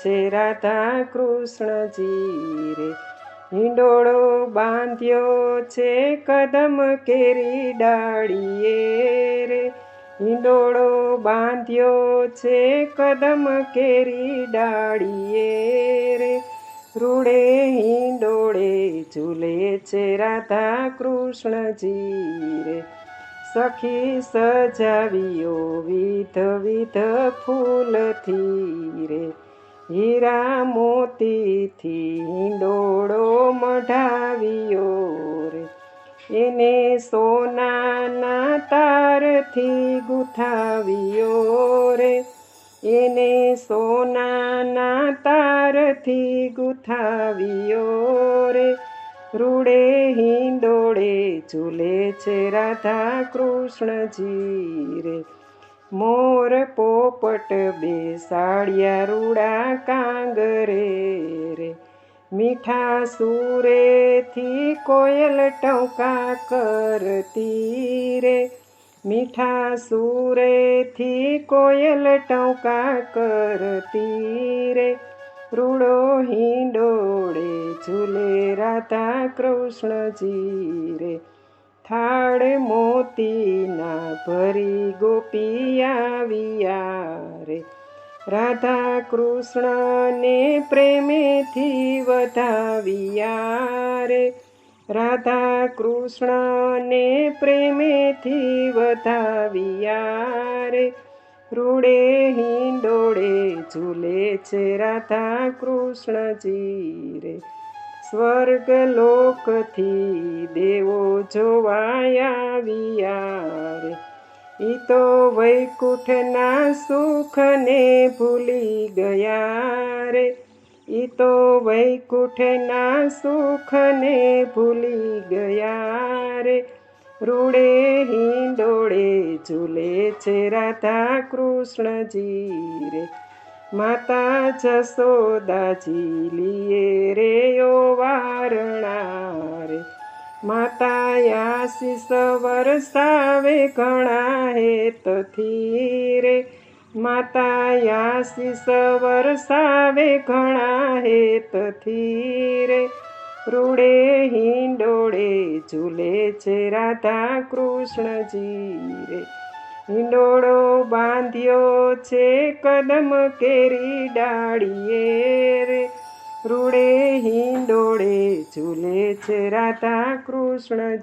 છે રાધા કૃષ્ણજી રે. હિંડોળો બાંધ્યો છે કદમ કેરી ડાળીએ રે. હિંડોળો બાંધ્યો છે કદમ કેરી ડાળીએ રે. રૂડે હિંડોળે ઝૂલે છે રાધા કૃષ્ણજી રે. સખી સજાવ્યો વિધ વિધ ફૂલથી રે. હીરા મોતીથી હિંડોળો મઢાવ્યો રે. એને સોનાના તારથી ગૂંથાવ્યો રે. એને સોનાના તારથી ગૂંથાવ્યો રે. રૂડે હિંડોળે ઝૂલે છે રાધા કૃષ્ણજી રે. મોર પોપટ બેસાડ્યા રૂડા કાંગરે રે. મીઠા સુરેથી કોયલ ટહુકા કરતી રે. મીઠા સુરેથી કોયલ ટહુકા કરતી રે. રૂડો હિંડોળે ઝૂલે રાધા કૃષ્ણજી રે. થાળ મોતીના ભરી ગોપી આવ્યા રે. રાધા કૃષ્ણને પ્રેમેથી વધાવ્યા રે. રાધા કૃષ્ણને પ્રેમેથી વધાવ્યા રે. રૂડે હિંડોળે ઝૂલે છે રાધા કૃષ્ણજી રે. સ્વર્ગ લોકથી દેવો જોવા આવ્યા રે. ઈ તો વૈકુંઠના સુખને ભૂલી ગયા રે. ઈ તો વૈકુંઠના સુખને ભૂલી ગયા રે. રૂડે હિંડોળે ઝૂલે છે રાધા કૃષ્ણજી રે. માતા જશોદાજી લીએ રે વારણા રે. માતા આશીષ વરસાવે ઘણા હેતથી રે. માતા આશીષ વરસાવે ઘણા હેતથી રે. રૂડે હિંડોળે ઝૂલે છે રાધા કૃષ્ણજી રે. હિંડોળો બાંધ્યો છે કદમ કેરી ડાળીએ રે. રૂડે હિંડોળે ઝૂલે છે રાધા કૃષ્ણજી.